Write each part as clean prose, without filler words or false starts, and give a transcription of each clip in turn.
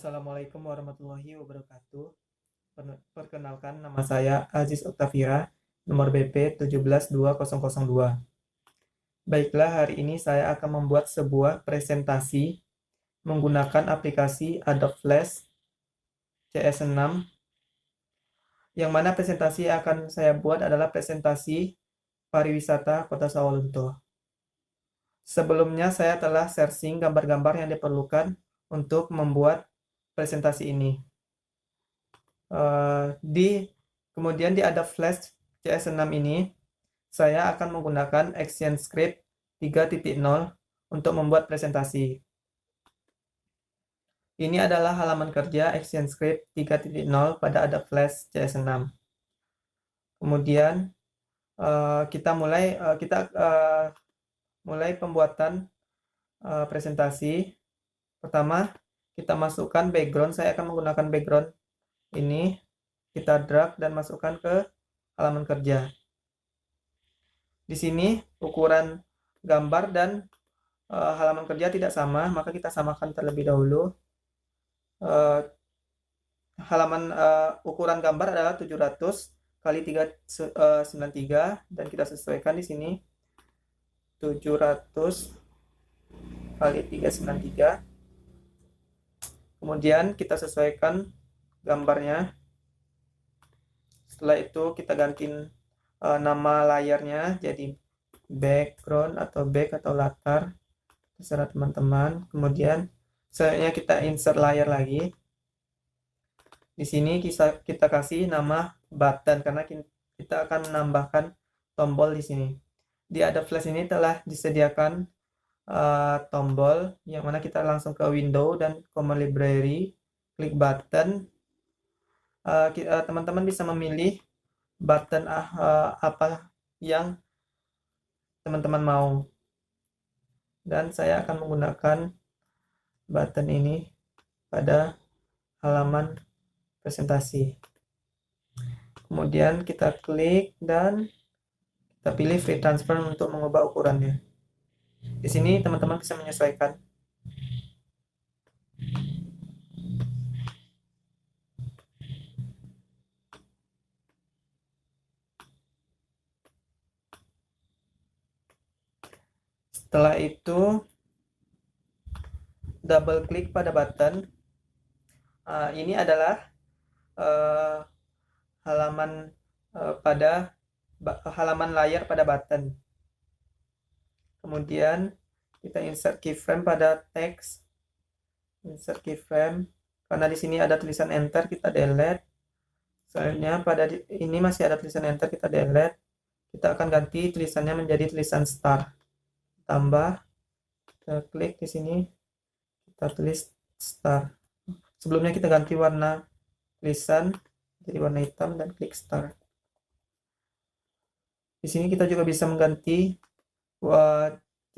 Assalamualaikum warahmatullahi wabarakatuh. Perkenalkan, nama saya Aziz Oktavira, nomor BP 172002. Baiklah, hari ini saya akan membuat sebuah presentasi menggunakan aplikasi Adobe Flash CS6, yang mana presentasi yang akan saya buat adalah presentasi pariwisata Kota Sawalunto. Sebelumnya saya telah searching gambar-gambar yang diperlukan untuk membuat presentasi ini. Kemudian di Adobe Flash CS6 ini, saya akan menggunakan ActionScript 3.0 untuk membuat presentasi. Ini adalah halaman kerja ActionScript 3.0 pada Adobe Flash CS6. Kemudian kita mulai pembuatan presentasi. Pertama, kita masukkan background. Saya akan menggunakan background ini. Kita drag dan masukkan ke halaman kerja. Di sini ukuran gambar dan halaman kerja tidak sama, maka kita samakan terlebih dahulu. Ukuran gambar adalah 700 kali 393 dan kita sesuaikan di sini 700 kali 393. Kemudian kita sesuaikan gambarnya. Setelah itu kita ganti nama layarnya jadi background atau back atau latar, terserah teman-teman. Kemudian selanjutnya kita insert layar lagi. Di sini kita kasih nama button karena kita akan menambahkan tombol di sini. Di Adobe Flash ini telah disediakan tombol yang mana kita langsung ke window dan command library, klik button. Teman-teman bisa memilih button apa yang teman-teman mau, dan saya akan menggunakan button ini pada halaman presentasi. Kemudian kita klik dan kita pilih free transfer untuk mengubah ukurannya. Di sini teman-teman bisa menyesuaikan. Setelah itu double klik pada button. Ini adalah halaman layar pada button. Kemudian kita insert keyframe pada teks. Insert keyframe. Karena di sini ada tulisan enter, kita delete. Selanjutnya pada ini masih ada tulisan enter, kita delete. Kita akan ganti tulisannya menjadi tulisan star. Tambah, kita klik di sini, kita tulis star. Sebelumnya kita ganti warna tulisan jadi warna hitam dan klik star. Di sini kita juga bisa mengganti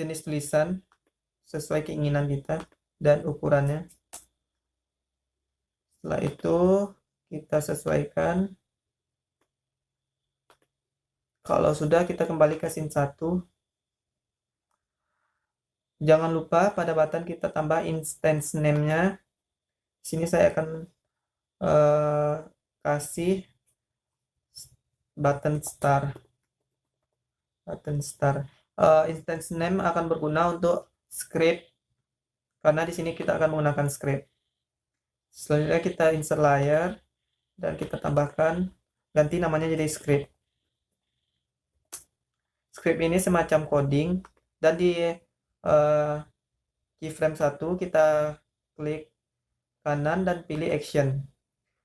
jenis tulisan sesuai keinginan kita dan ukurannya. Setelah itu kita sesuaikan. Kalau sudah, kita kembali ke scene 1. Jangan lupa pada button kita tambah instance name-nya. Di sini saya akan kasih button star. Instance name akan berguna untuk script karena di sini kita akan menggunakan script. Selanjutnya kita insert layar dan kita tambahkan, ganti namanya jadi script. Script ini semacam coding, dan di keyframe 1 kita klik kanan dan pilih action.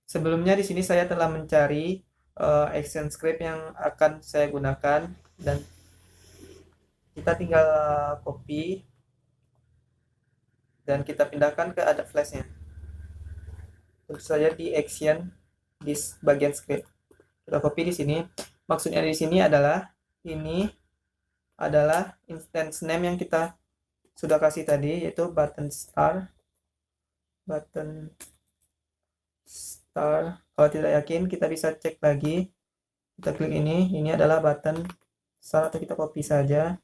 Sebelumnya di sini saya telah mencari action script yang akan saya gunakan, dan kita tinggal copy dan kita pindahkan ke Adobe Flash-nya. Tentu saja di action di bagian script. Kita copy di sini. Maksudnya di sini adalah ini adalah instance name yang kita sudah kasih tadi, yaitu button star. Kalau tidak yakin, kita bisa cek lagi. Kita klik ini adalah button star, atau kita copy saja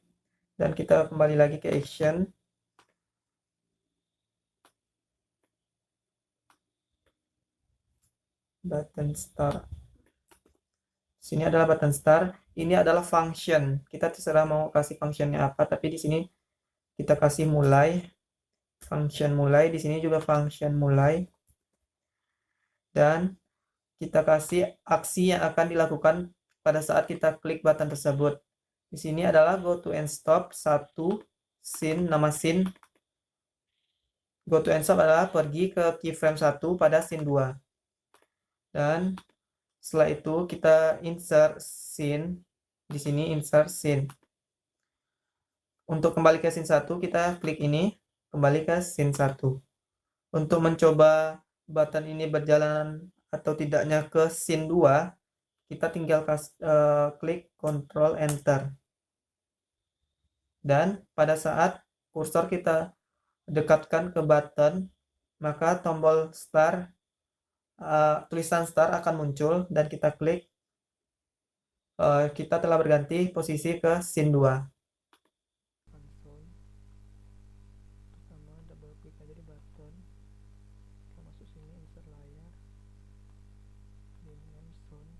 dan kita kembali lagi ke action. button start. Sini adalah button start. Ini adalah function. Kita terserah mau kasih functionnya apa, tapi di sini kita kasih mulai. Function mulai. Di sini juga function mulai. Dan kita kasih aksi yang akan dilakukan pada saat kita klik button tersebut. Di sini adalah go to end stop 1 scene, nama scene. Go to end stop adalah pergi ke keyframe 1 pada scene 2. Dan setelah itu kita insert scene. Di sini insert scene. Untuk kembali ke scene 1 kita klik ini, kembali ke scene 1. Untuk mencoba button ini berjalan atau tidaknya ke scene 2, kita tinggal klik Ctrl Enter. Dan pada saat kursor kita dekatkan ke button, maka tombol start, tulisan start akan muncul dan kita klik. Kita telah berganti posisi ke scene 2. Pertama double klik aja di button. Kita masuk sini insert layar, rename sound,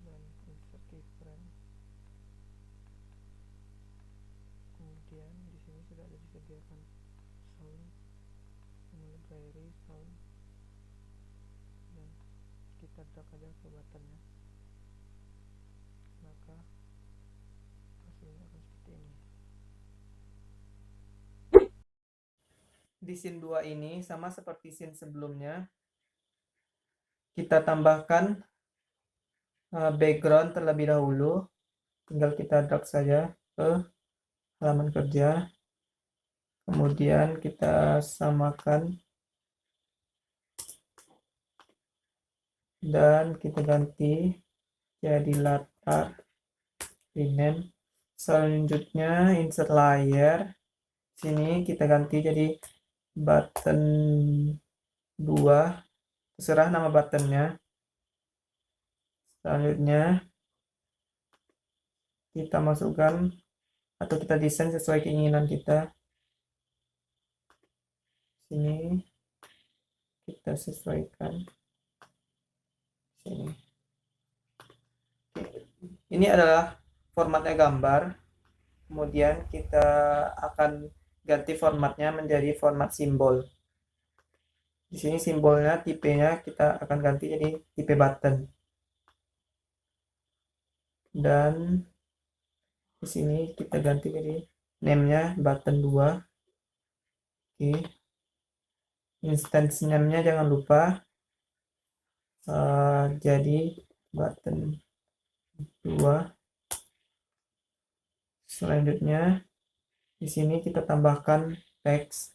dan insert keyframe. Kemudian di sini sudah ada disediakan sound, library sound, dan kita drag aja ke buttonnya, maka hasilnya akan seperti ini. Di scene 2 ini sama seperti scene sebelumnya, kita tambahkan background terlebih dahulu. Tinggal kita drag saja ke halaman kerja, kemudian kita samakan dan kita ganti jadi latar, rename. Selanjutnya insert layer, sini kita ganti jadi button 2, terserah nama buttonnya. Selanjutnya kita masukkan atau kita desain sesuai keinginan kita. Sini kita sesuaikan sini. Ini adalah formatnya gambar. Kemudian kita akan ganti formatnya menjadi format simbol. Di sini simbolnya, tipenya kita akan ganti jadi tipe button. Dan di sini kita ganti jadi name-nya button 2. Oke. Instance name-nya jangan lupa jadi button 2. Selanjutnya di sini kita tambahkan teks.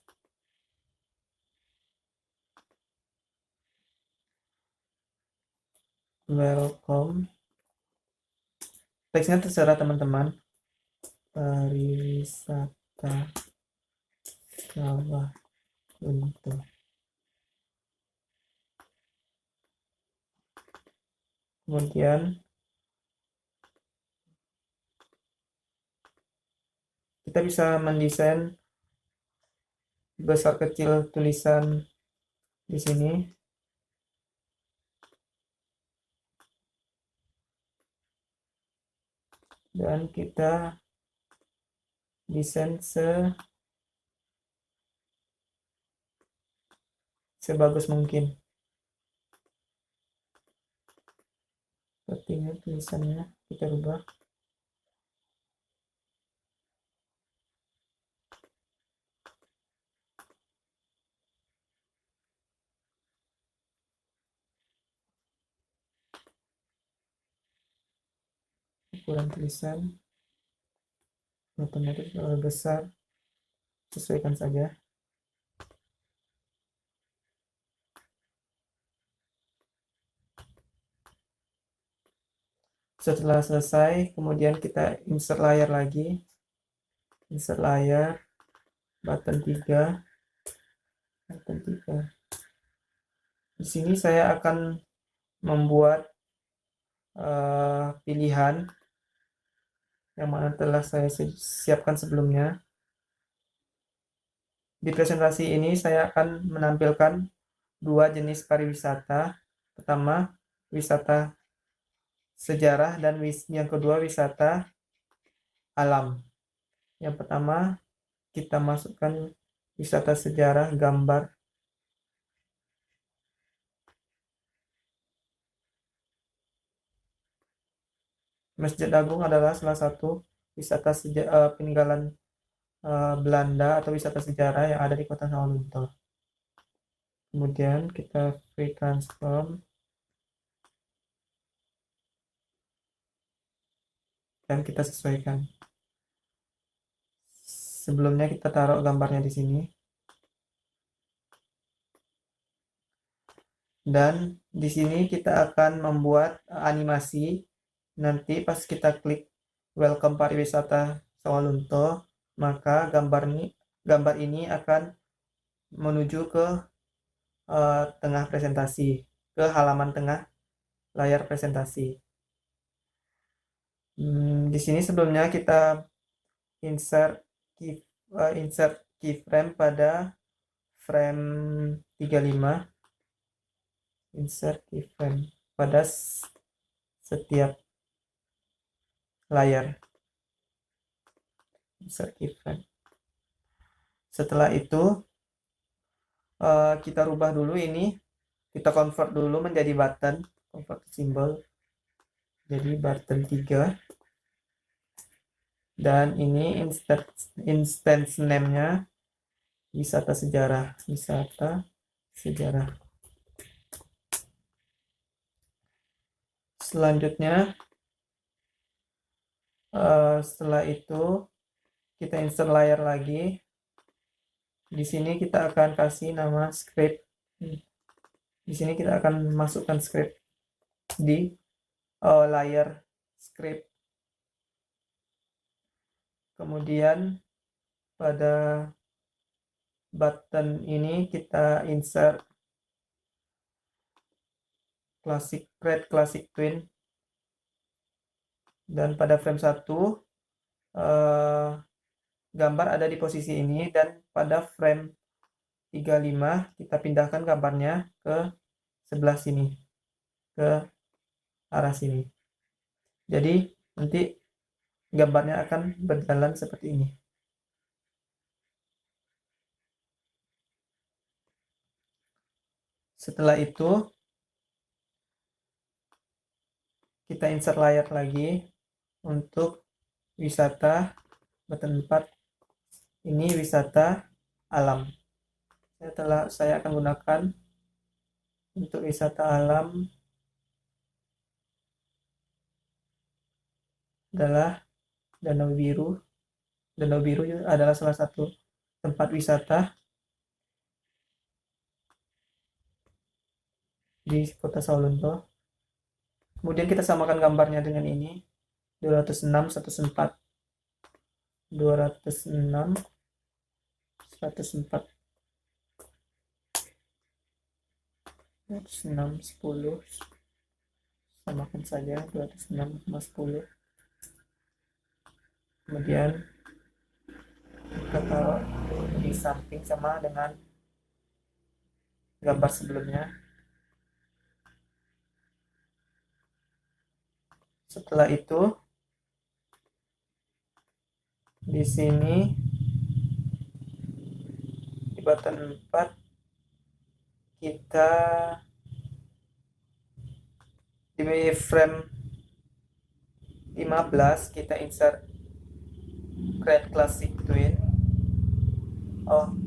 Welcome. Teksnya terserah teman-teman. Pariwisata Sawah Lunto. Kemudian kita bisa mendesain besar kecil tulisan di sini. Dan kita desain sebagus mungkin. Sepertinya tulisannya kita rubah. Ukuran tulisan otomatis terlalu besar, sesuaikan saja. Setelah selesai, kemudian kita insert layar lagi. Insert layar, button 3. Button 3. Di sini saya akan membuat pilihan yang mana telah saya siapkan sebelumnya. Di presentasi ini saya akan menampilkan dua jenis pariwisata. Pertama, wisata sejarah dan yang kedua wisata alam. Yang pertama, kita masukkan wisata sejarah, gambar. Masjid Agung adalah salah satu wisata peninggalan Belanda atau wisata sejarah yang ada di Kota Sawalunto. Kemudian kita free transform dan kita sesuaikan. Sebelumnya kita taruh gambarnya di sini. Dan di sini kita akan membuat animasi. Nanti pas kita klik welcome pariwisata Sawalunto, maka gambar ini akan menuju ke tengah presentasi, ke halaman tengah layar presentasi. Di sini sebelumnya kita insert keyframe pada frame 35. Insert keyframe pada setiap layar. Insert keyframe. Setelah itu kita rubah dulu ini, kita convert dulu menjadi button, convert symbol jadi button 3. Dan ini instance name-nya wisata sejarah. Selanjutnya setelah itu kita insert layar lagi. Di sini kita akan kasih nama script. Di sini kita akan masukkan script di layar script. Kemudian pada button ini kita insert create classic twin. Dan pada frame 1 gambar ada di posisi ini, dan pada frame 35 kita pindahkan gambarnya ke sebelah sini, ke arah sini. Jadi nanti gambarnya akan berjalan seperti ini. Setelah itu kita insert layar lagi untuk wisata button 4. Ini wisata alam. Saya akan gunakan untuk wisata alam adalah Danau Biru. Danau Biru adalah salah satu tempat wisata di Kota Sawalunto. Kemudian kita samakan gambarnya dengan ini, 206 104. 206 104. 206 10. Samakan saja 206 sama 10. Kemudian kita taruh di samping sama dengan gambar sebelumnya. Setelah itu di sini di button 4 kita di frame 15 kita insert create classic twin.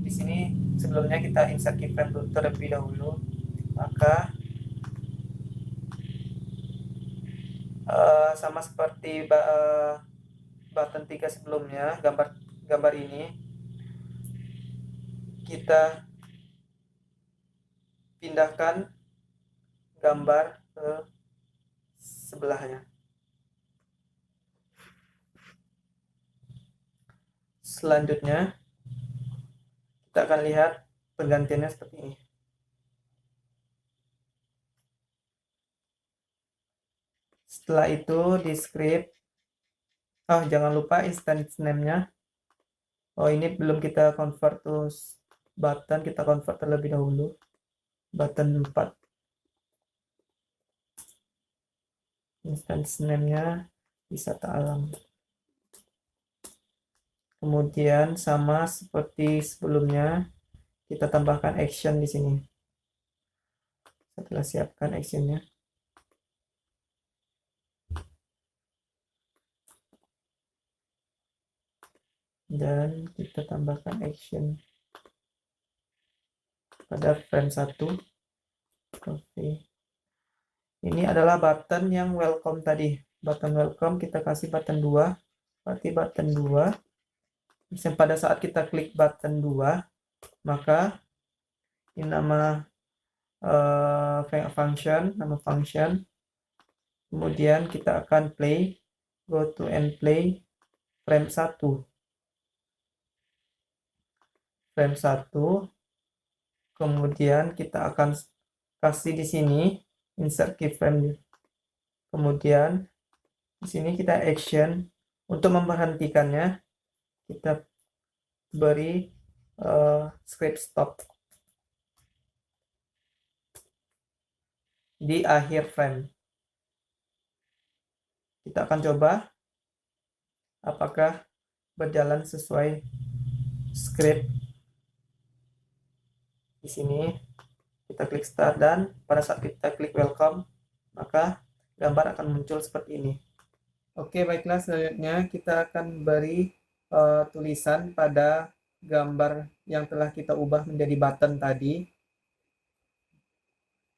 Di sini sebelumnya kita insert keyframe terlebih dahulu. Maka sama seperti button 3 sebelumnya, gambar ini kita pindahkan gambar ke sebelahnya. Selanjutnya kita akan lihat pergantiannya seperti ini. Setelah itu di script, jangan lupa instance name-nya. Ini belum kita convert to button, kita convert terlebih dahulu. button 4. Instance name-nya wisata alam. Kemudian sama seperti sebelumnya, kita tambahkan action di sini. Setelah siapkan actionnya, dan kita tambahkan action pada frame 1. Oke. Ini adalah button yang welcome tadi. Button welcome kita kasih button 2. Berarti button 2. Misalnya pada saat kita klik button 2, maka ini nama nama function. Kemudian kita akan play, go to and play frame 1. Frame 1. Kemudian kita akan kasih di sini insert keyframe. Kemudian di sini kita action. Untuk memberhentikannya, kita beri script stop di akhir frame. Kita akan coba apakah berjalan sesuai script. Di sini kita klik start, dan pada saat kita klik welcome, maka gambar akan muncul seperti ini. Oke, baiklah, selanjutnya kita akan beri tulisan pada gambar yang telah kita ubah menjadi button tadi.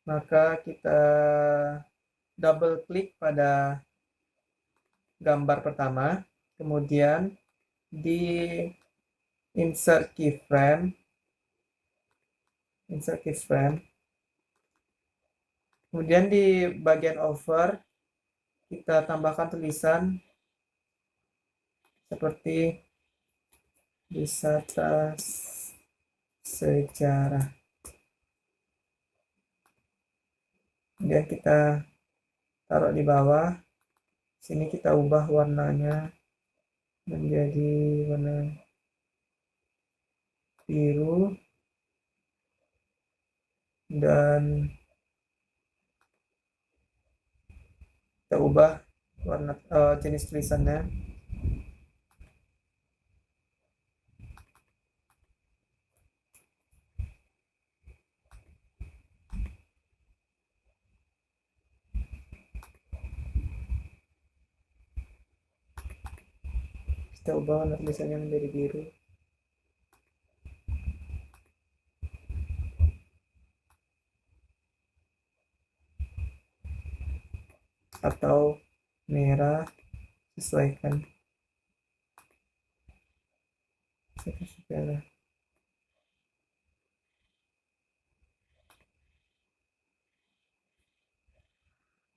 Maka kita double klik pada gambar pertama, kemudian di insert keyframe, kemudian di bagian over kita tambahkan tulisan seperti wisata sejarah. Kemudian kita taruh di bawah. Sini kita ubah warnanya menjadi warna biru, dan kita ubah warna jenis tulisannya. Kita ubah warna tulisannya menjadi biru. Atau merah, sesuaikan.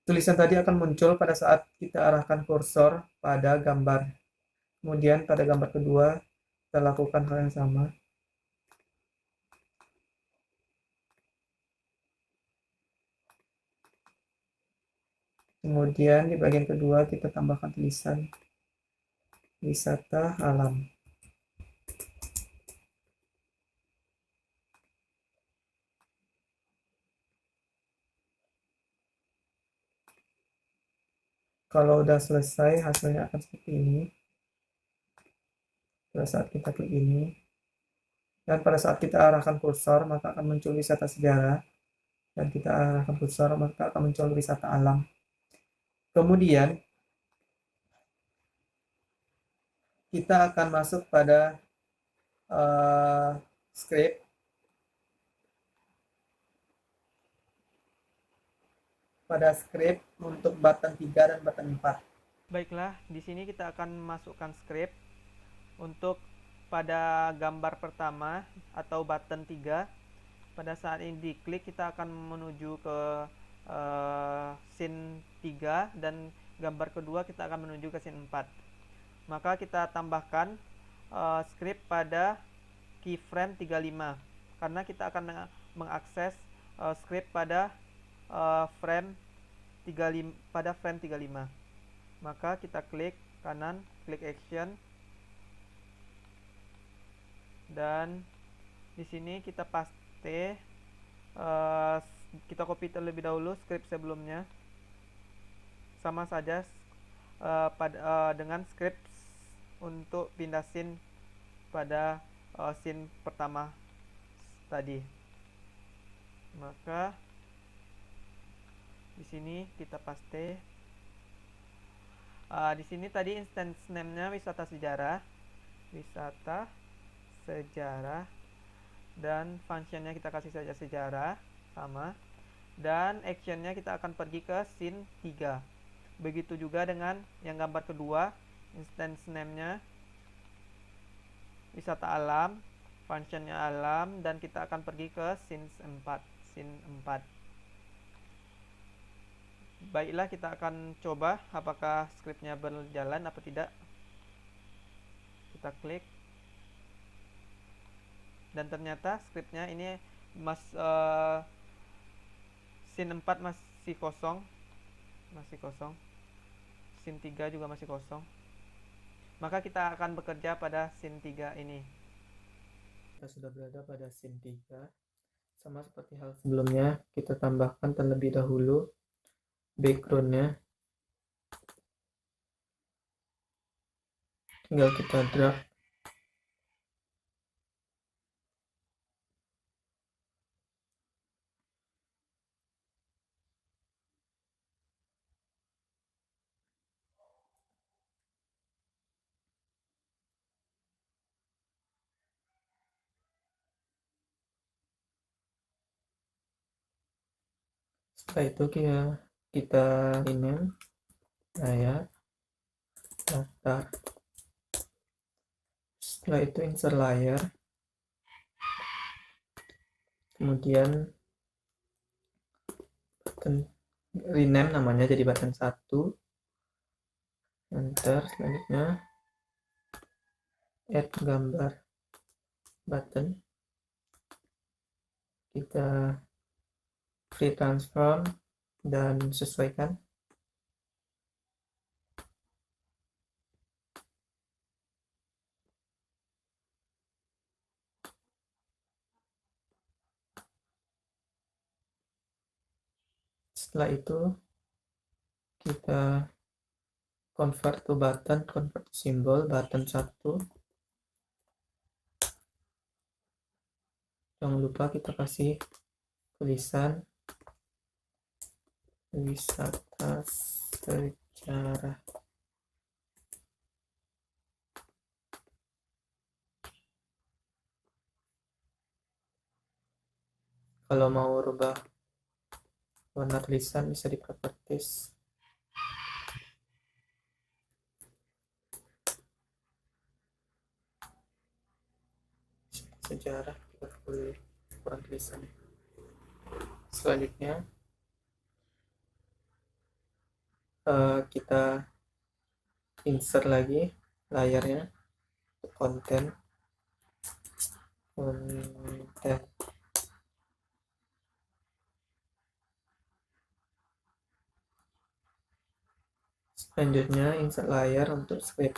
Tulisan tadi akan muncul pada saat kita arahkan kursor pada gambar. Kemudian pada gambar kedua kita lakukan hal yang sama. Kemudian di bagian kedua kita tambahkan tulisan wisata alam. Kalau udah selesai, hasilnya akan seperti ini. Pada saat kita klik ini, dan pada saat kita arahkan kursor, maka akan muncul wisata sejarah. Dan kita arahkan kursor, maka akan muncul wisata alam. Kemudian kita akan masuk pada script. Pada script untuk button 3 dan button 4. Baiklah, di sini kita akan masukkan script untuk pada gambar pertama atau button 3. Pada saat ini diklik, kita akan menuju ke scene 3, dan gambar kedua kita akan menuju ke scene 4. Maka kita tambahkan script pada keyframe 35, karena kita akan mengakses script pada frame 35. Maka kita klik kanan, klik action, dan di sini kita paste kita copy terlebih dahulu script sebelumnya, sama saja dengan script untuk pindah scene pada scene pertama tadi. Maka di sini kita paste. Di sini tadi instance name-nya wisata sejarah, dan functionnya kita kasih saja sejarah sama, dan actionnya kita akan pergi ke scene 3. Begitu juga dengan yang gambar kedua, instance name-nya wisata alam, functionnya alam, dan kita akan pergi ke scene 4. Baiklah, kita akan coba apakah scriptnya berjalan apa tidak. Kita klik, dan ternyata scriptnya ini scene 4 masih kosong, scene 3 juga masih kosong. Maka kita akan bekerja pada scene 3 ini. Kita sudah berada pada scene 3. Sama seperti hal sebelumnya, kita tambahkan terlebih dahulu backgroundnya. Tinggal kita drag. Setelah itu kita rename layar latar. Setelah itu insert layar, kemudian button rename namanya jadi button 1, enter. Selanjutnya add gambar button, kita free transform dan sesuaikan. Setelah itu kita convert to button, convert to symbol, button 1. Jangan lupa kita kasih tulisan wisata sejarah. Kalau mau rubah warna tulisan bisa di properties. Sejarah kita pilih warna tulisan. Selanjutnya kita insert lagi layarnya, konten. Selanjutnya insert layar untuk script.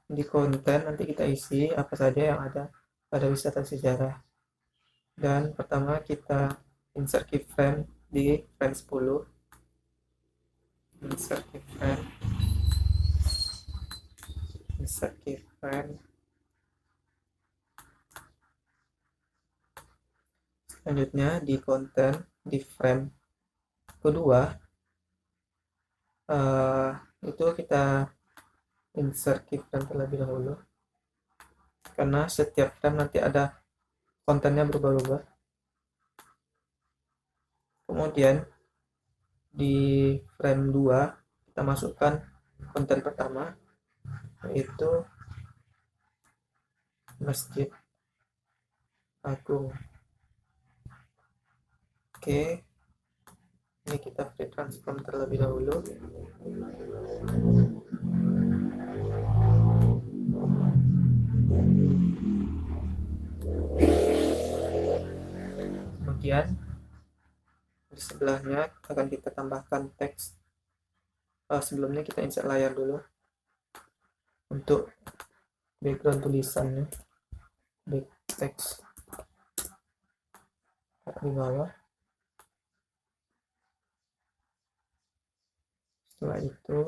Di konten nanti kita isi apa saja yang ada pada wisata sejarah. Dan pertama kita insert keyframe di frame 10. Insert keyframe. Selanjutnya di konten di frame kedua itu kita insert keyframe terlebih dahulu, karena setiap frame nanti ada kontennya berubah-ubah. Kemudian di frame 2 kita masukkan konten pertama, yaitu Masjid Agung. Oke, ini kita free transform terlebih dahulu. Kemudian di sebelahnya akan kita tambahkan teks. Sebelumnya kita insert layar dulu. untuk background tulisannya, back text di bawah. Setelah itu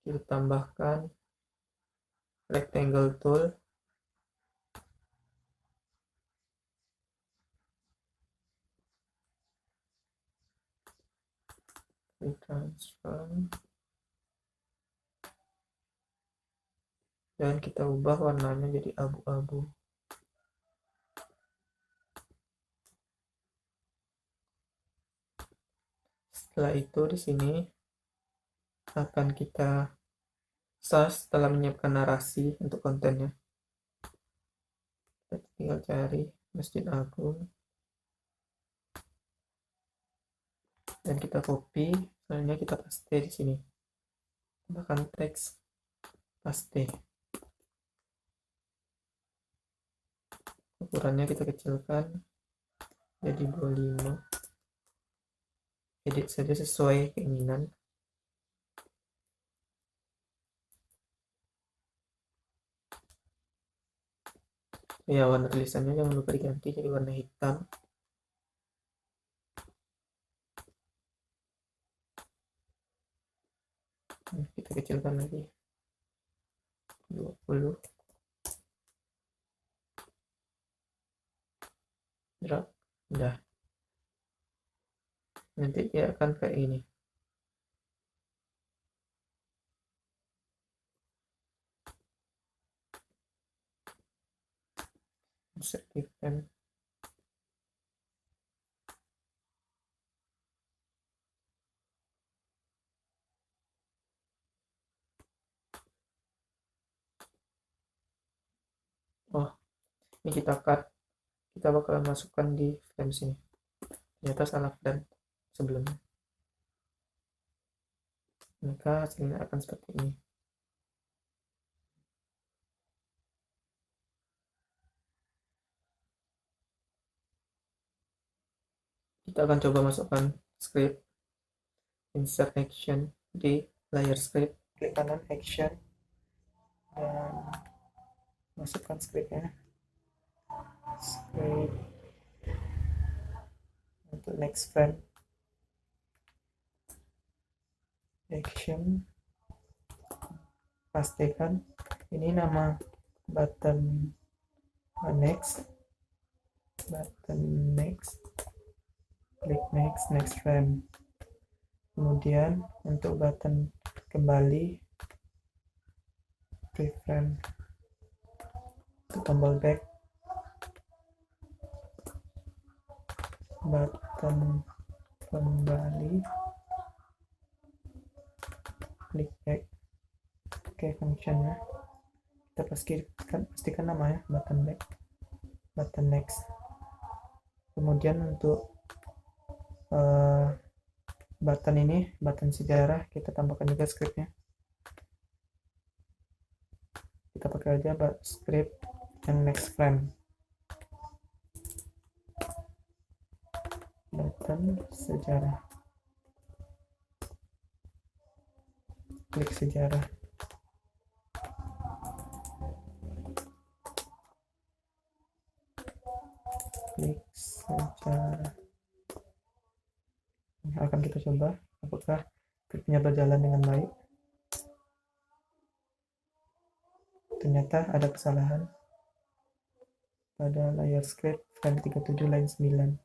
kita tambahkan rectangle tool, transform, dan kita ubah warnanya jadi abu-abu. Setelah itu di sini akan kita setelah menyiapkan narasi untuk kontennya. Kita tinggal cari Masjid Agung dan kita copy, selanjutnya kita paste di sini. Tambahkan teks, paste. Ukurannya kita kecilkan jadi 25. Edit saja sesuai keinginan. Ya, warna tulisannya jangan lupa diganti jadi warna hitam. Kita kecilkan lagi 20. Drag. Udah. Nanti dia akan kayak ini. Insert keyframe. Oh, ini kita cut. Kita bakal masukkan di frame sini. Ternyata salah frame sebelumnya. Maka hasilnya akan seperti ini. Kita akan coba masukkan script, insert action di layar script, klik kanan action, dan masukkan scriptnya. Script untuk next frame, action, pastikan ini nama button next, button next, klik next frame. Kemudian untuk button kembali, keyframe, untuk tombol back, button kembali, klik back. Oke, functionnya kita pastikan namanya button back, button next. Kemudian untuk button ini, button sejarah, kita tambahkan juga scriptnya. Kita pakai aja script yang next frame, button sejarah, klik sejarah. Klik sejarah. Akan kita coba apakah scriptnya berjalan dengan baik. Ternyata ada kesalahan pada layar script frame 37 line 9.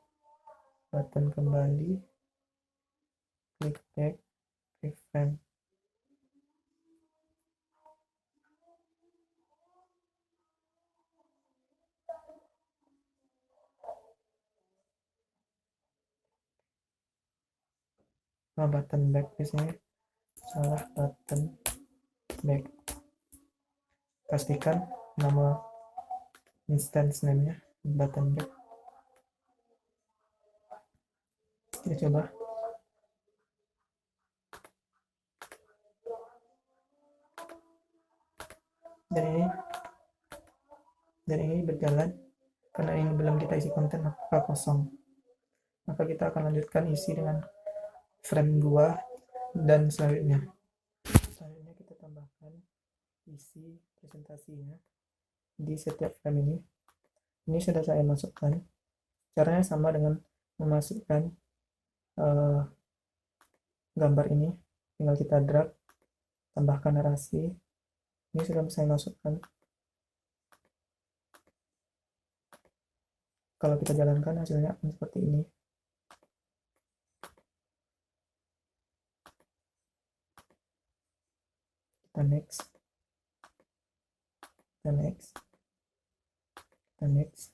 Button kembali, klik back, klik frame. Nah, button back di sini salah, button back. Pastikan nama instance name-nya button back. Kita coba. Dan ini berjalan karena ini belum kita isi konten, maka kosong. Maka kita akan lanjutkan isi dengan frame 2 dan selanjutnya. Selanjutnya kita tambahkan isi presentasinya di setiap frame ini. Ini sudah saya masukkan. Caranya sama dengan memasukkan gambar ini, tinggal kita drag, tambahkan narasi. Ini sudah saya masukkan. Kalau kita jalankan hasilnya akan seperti ini. Kita next, kita next, kita next.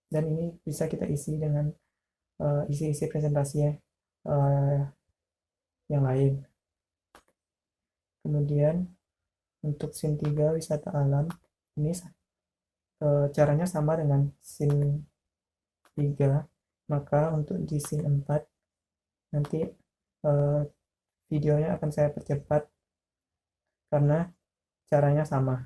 Dan ini bisa kita isi dengan isi-isi presentasinya yang lain. Kemudian untuk scene 3 wisata alam, ini caranya sama dengan scene 3, maka untuk di scene 4 nanti videonya akan saya percepat karena caranya sama.